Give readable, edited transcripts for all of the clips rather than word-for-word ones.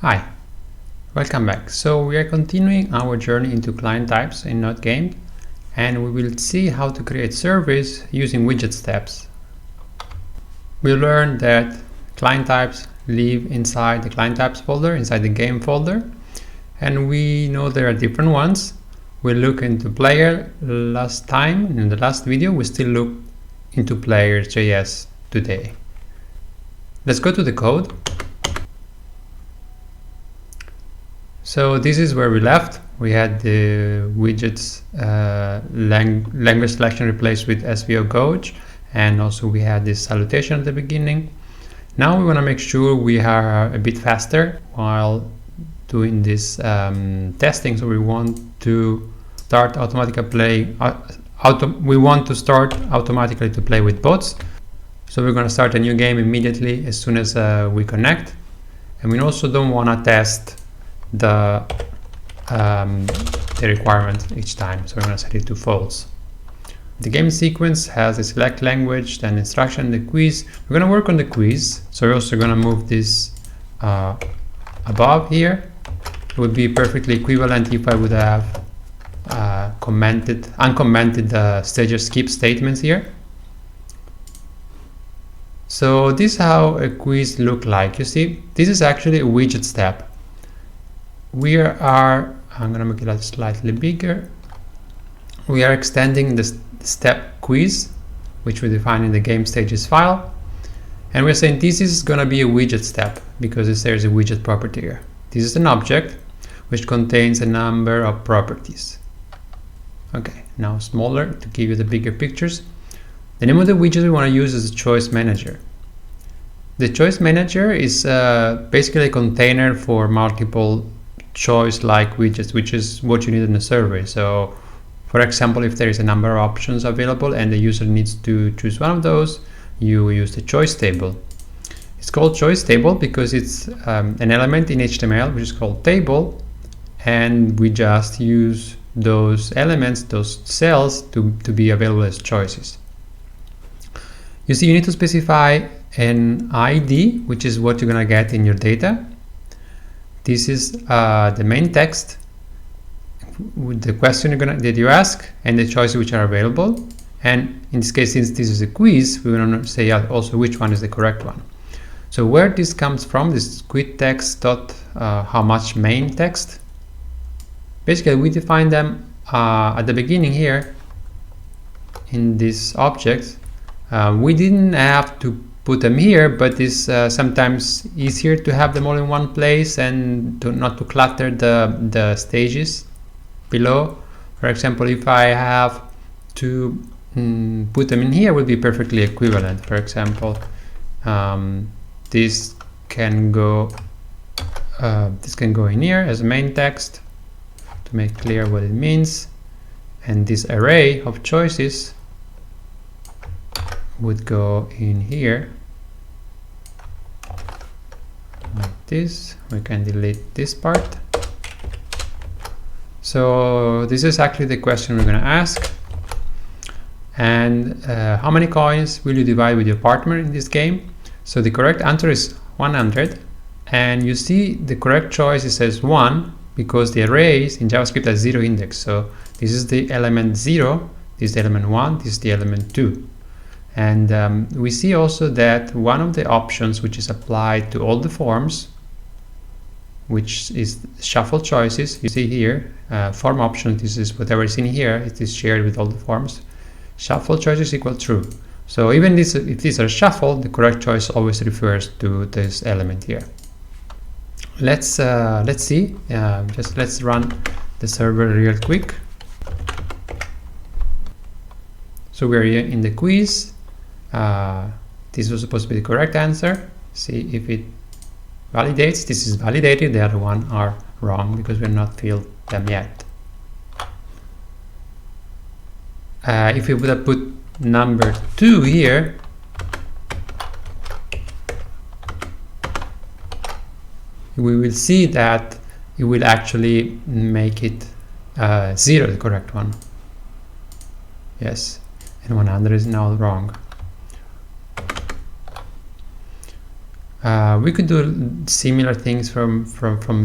Hi, welcome back. So we are continuing our journey into client types in NodeGame, and we will see how to create surveys using widget steps. We learned that client types live inside the client types folder, inside the game folder, and we know there are different ones. We looked into player last time, in the last video. We still look into players.js today. Let's go to the code. So this is where we left. We had the widgets language selection replaced with SVO gauge, and also we had this salutation at the beginning. Now we want to make sure we are a bit faster while doing this testing. So we want to start automatically to play with bots. So we're going to start a new game immediately as soon as we connect, and we also don't want to test the requirement each time, so we're going to set it to false. The game sequence has a select language, then instruction, the quiz. We're going to work on the quiz, so we're also going to move this above here. It would be perfectly equivalent if I would have uncommented stages skip statements here. So this is how a quiz look like. You see, this is actually a widget step. I'm going to make it slightly bigger. We are extending the step quiz, which we define in the game stages file. And we're saying this is going to be a widget step because there's a widget property here. This is an object which contains a number of properties. Okay, now smaller to give you the bigger pictures. The name of the widget we want to use is the choice manager. The choice manager is basically a container for multiple choice-like widgets, which is what you need in a survey. So for example, if there is a number of options available and the user needs to choose one of those, you use the choice table. It's called choice table because it's an element in HTML which is called table, and we just use those elements, those cells, to be available as choices. You see, you need to specify an ID, which is what you're going to get in your data. This is the main text with the question that you ask and the choices which are available. And in this case, since this is a quiz, we want to say also which one is the correct one. So where this comes from, this quit text dot how much main text. Basically, we define them at the beginning here in this object. We didn't have to put them here, but it's sometimes easier to have them all in one place and not to clutter the stages below. For example, if I have to put them in here, it would be perfectly equivalent. For example, this can go in here as a main text to make clear what it means, and this array of choices would go in here like this. We can delete this part. So this is actually the question we're going to ask. And how many coins will you divide with your partner in this game? So the correct answer is 100, and you see the correct choice, it says 1 because the arrays in JavaScript has 0 index. So this is the element 0, this is the element 1, this is the element 2. And we see also that one of the options which is applied to all the forms, which is shuffle choices, you see here, form option, this is whatever is in here, it is shared with all the forms. Shuffle choices equal true. So even if these are shuffled, the correct choice always refers to this element here. Let's see, let's run the server real quick. So we're here in the quiz. This was supposed to be the correct answer. See if it validates. This is validated. The other one are wrong because we're not filled them yet. If we would have put number 2 here, we will see that it will actually make it 0, the correct one. Yes, and 100 is now wrong. We could do similar things from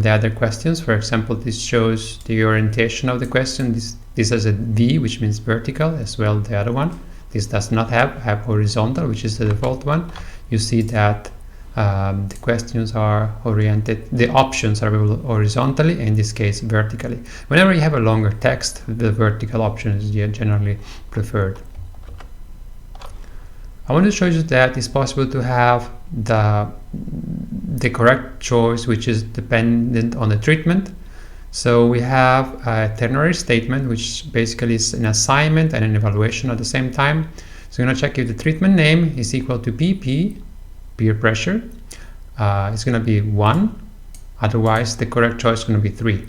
the other questions. For example, this shows the orientation of the question. This has a V, which means vertical, as well the other one. This does not have horizontal, which is the default one. You see that the questions are oriented, the options are horizontally, in this case vertically. Whenever you have a longer text, the vertical option is generally preferred. I want to show you that it's possible to have the correct choice, which is dependent on the treatment. So we have a ternary statement, which basically is an assignment and an evaluation at the same time. So we're going to check if the treatment name is equal to PP, peer pressure. It's going to be 1, otherwise the correct choice is going to be 3.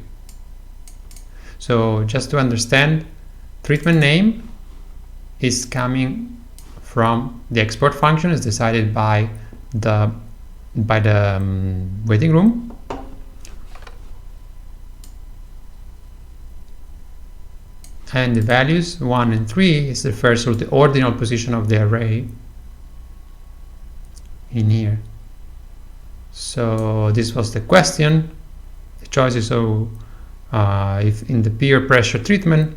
So just to understand, treatment name is coming from the export function, is decided by the waiting room. And the values 1 and 3 is refers to the ordinal position of the array in here. So this was the question. The choice is, so if in the peer pressure treatment,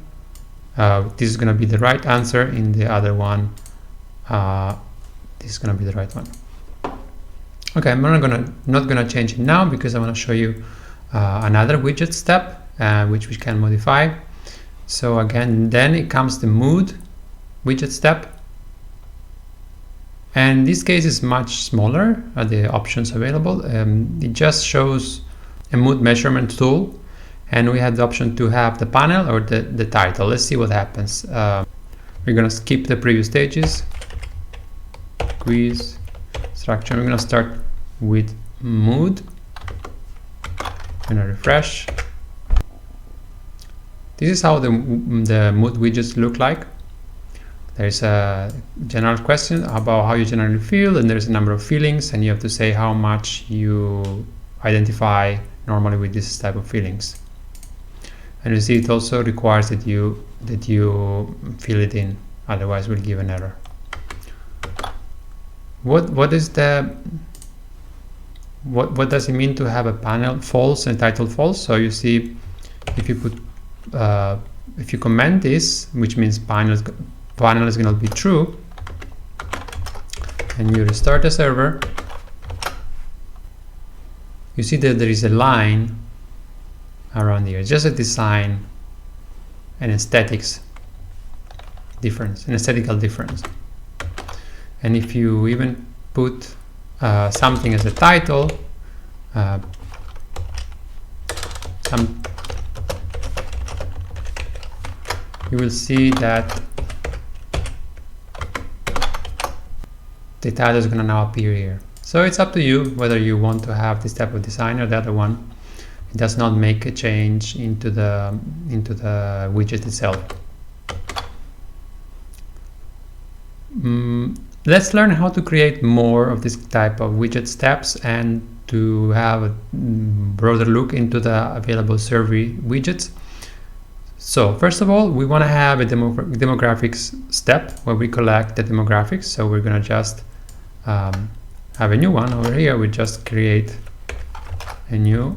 this is going to be the right answer. In the other one, this is going to be the right one. Okay, I'm not gonna change it now because I want to show you another widget step which we can modify. So again, then it comes the mood widget step, and in this case is much smaller, the options available. It just shows a mood measurement tool, and we have the option to have the panel or the title. Let's see what happens. We're gonna skip the previous stages, quiz, structure. We're gonna start with mood. I'm gonna refresh. This is how the mood widgets look like. There's a general question about how you generally feel, and there's a number of feelings, and you have to say how much you identify normally with this type of feelings. And you see it also requires that you fill it in, otherwise we'll give an error. What does it mean to have a panel false and title false? So you see, if you put if you comment this, which means panel is going to be true, and you restart the server, you see that there is a line around here. It's just a design and aesthetics difference, an aesthetical difference. And if you even put something as a title, you will see that the title is going to now appear here. So it's up to you whether you want to have this type of design or the other one. It does not make a change into the widget itself. Let's learn how to create more of this type of widget steps and to have a broader look into the available survey widgets. So first of all, we want to have a demographics step where we collect the demographics. So we're going to just have a new one over here. We just create a new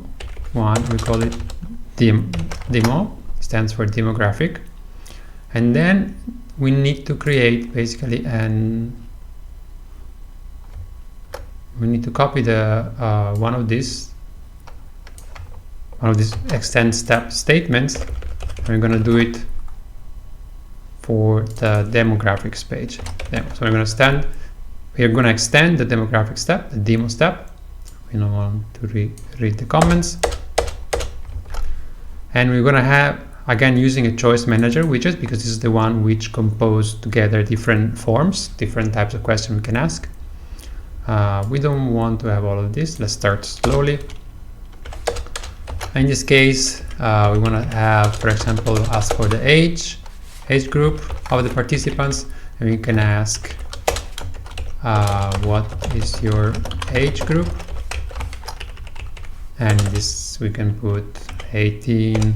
one. We call it demo, stands for demographic. And then we need to create basically we need to copy the one of these extend step statements. We're going to do it for the demographics page. So we're going to extend the demographic step, the demo step. We don't want to read the comments. And we're going to have, again, using a choice manager widget, because this is the one which compose together different forms, different types of questions we can ask. We don't want to have all of this. Let's start slowly. In this case, we want to have, for example, ask for the age group of the participants, and we can ask what is your age group, and this we can put 18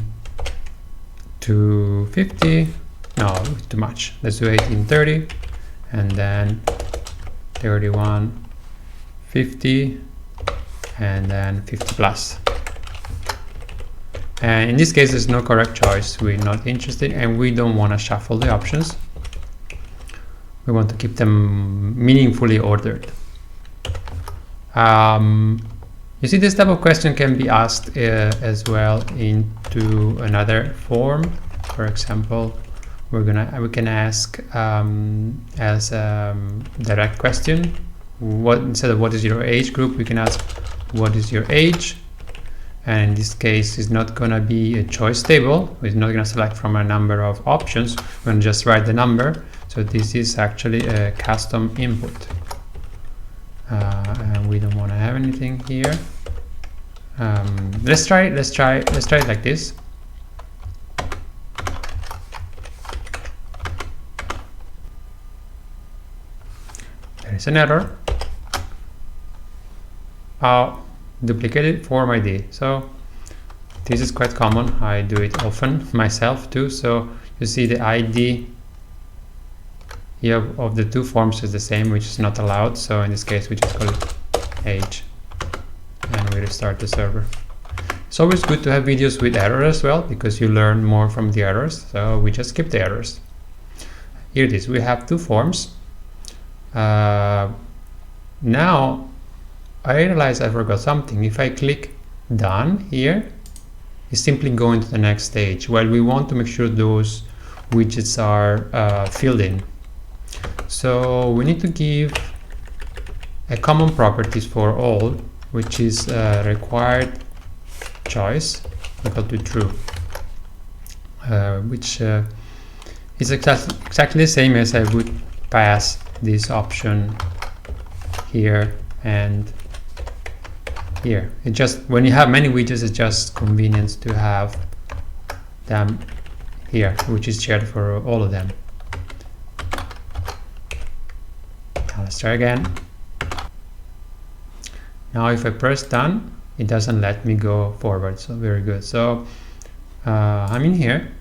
to 50. No, too much. Let's do 1830, and then 31, 50 and then 50 plus. And in this case, there's no correct choice. We're not interested, and we don't want to shuffle the options. We want to keep them meaningfully ordered. You see, this type of question can be asked as well into another form. For example, we can ask as a direct question. Instead of what is your age group, we can ask what is your age. And in this case, it's not going to be a choice table. We're not going to select from a number of options. We're going to just write the number. So this is actually a custom input. And we don't want to have anything here. Let's try it like this. There is an error. Duplicated form ID. So this is quite common. I do it often myself too. So you see the ID here of the two forms is the same, which is not allowed. So in this case, we just call it age, and we restart the server. It's always good to have videos with errors as well, because you learn more from the errors. So we just skip the errors. Here it is. We have two forms. Now I realize I forgot something. If I click done here, it's simply going to the next stage. Well, we want to make sure those widgets are filled in. So we need to give a common properties for all, which is required choice equal to true, which is exactly the same as I would pass this option here and here. It just, when you have many widgets, it's just convenient to have them here, which is shared for all of them. Now let's try again. Now if I press done, it doesn't let me go forward. So very good. So I'm in here,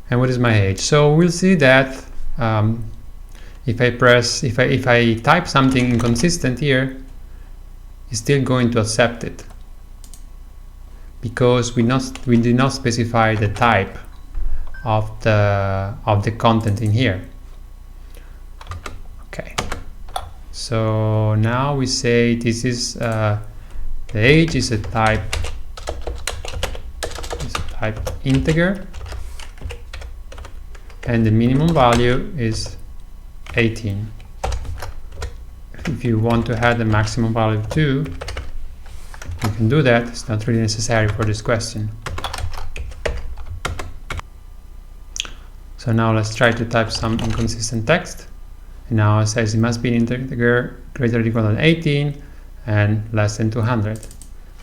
and what is my age? So we'll see that if I type something inconsistent here, it's still going to accept it, because we did not specify the type of the content in here. Okay, so now we say this is the age is a type integer, and the minimum value is 18. If you want to add the maximum value of 2, you can do that. It's not really necessary for this question. So now let's try to type some inconsistent text. And now it says it must be an integer greater or equal than 18 and less than 200.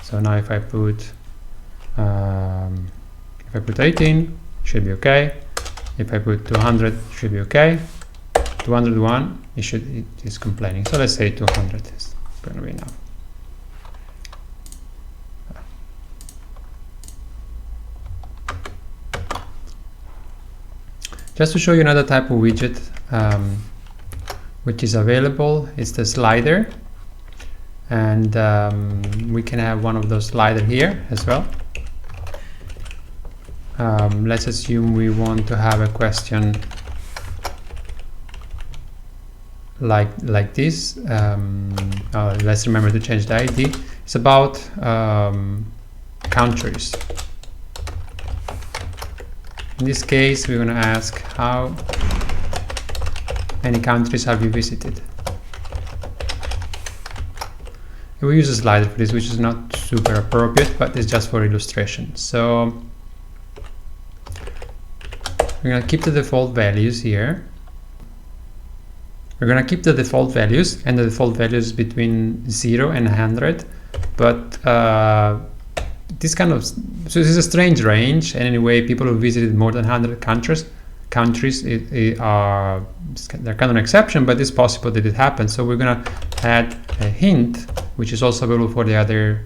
So now if I put 18, it should be okay. If I put 200, it should be okay. 201, it is complaining. So let's say 200 is going to be enough. Just to show you another type of widget which is available, it's the slider, and we can have one of those sliders here as well. Let's assume we want to have a question like this. Let's remember to change the ID. It's about countries. In this case, we're going to ask how many countries have you visited. And we use a slider for this, which is not super appropriate, but it's just for illustration. So we're going to keep the default values here. We're going to keep the default values, and the default values between 0 and 100, but this kind of, so this is a strange range, and anyway, people who visited more than 100 countries they're kind of an exception, but it's possible that it happens. So we're going to add a hint, which is also available for the other,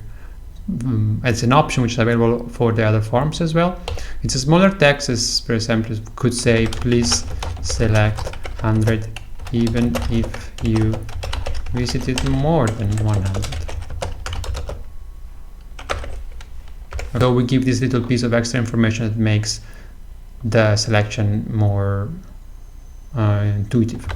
it's an option which is available for the other forms as well. It's a smaller text, as for example, could say, please select 100 even if you visited more than 100. So we give this little piece of extra information that makes the selection more intuitive.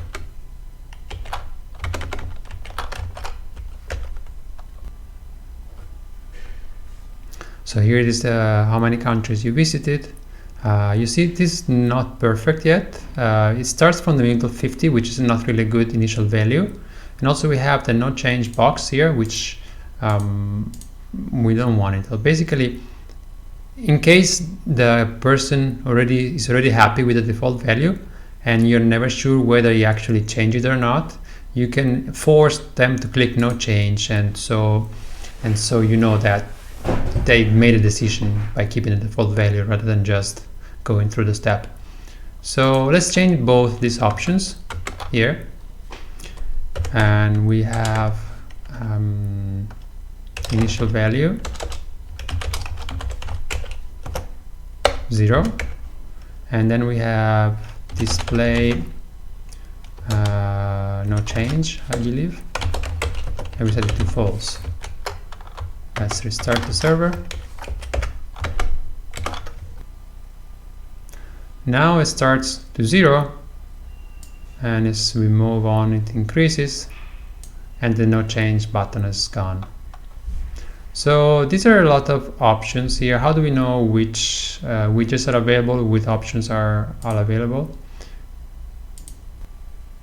So here it is how many countries you visited. You see this is not perfect yet. It starts from the middle 50, which is not really good initial value. And also we have the no change box here, which we don't want it. So basically, in case the person is already happy with the default value and you're never sure whether you actually change it or not, you can force them to click no change, and so you know that they made a decision by keeping the default value rather than just going through the step. So let's change both these options here, and we have initial value 0, and then we have display no change, I believe, and we set it to false. Let's restart the server. Now it starts to 0, and as we move on it increases, and the no change button is gone. So these are a lot of options here. How do we know which widgets are available, which options are all available?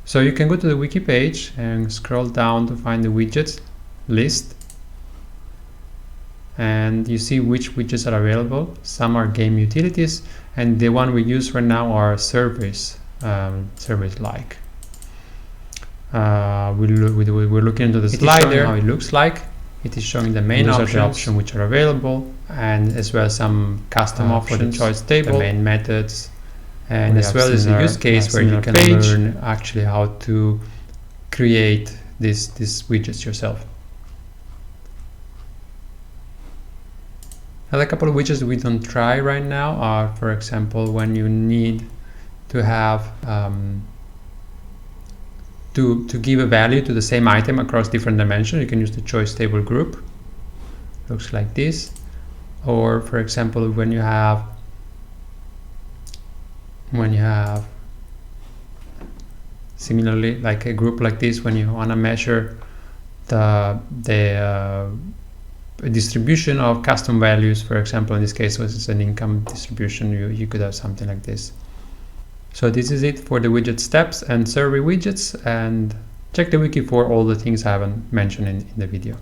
So you can go to the wiki page and scroll down to find the widgets list, and you see which widgets are available. Some are game utilities, and the one we use right now are service like. We're looking into the slider, how it looks like. It is showing the main options which are available, and as well as some custom options for the choice table, the main methods, and as well as a use case where you can learn actually how to create these widgets yourself. Another couple of widgets we don't try right now are, for example, when you need to have to give a value to the same item across different dimensions. You can use the choice table group. Looks like this. Or for example, when you have similarly like a group like this, when you want to measure the distribution of custom values, for example, in this case was an income distribution, you could have something like this. So this is it for the widget steps and survey widgets, and check the wiki for all the things I haven't mentioned in the video.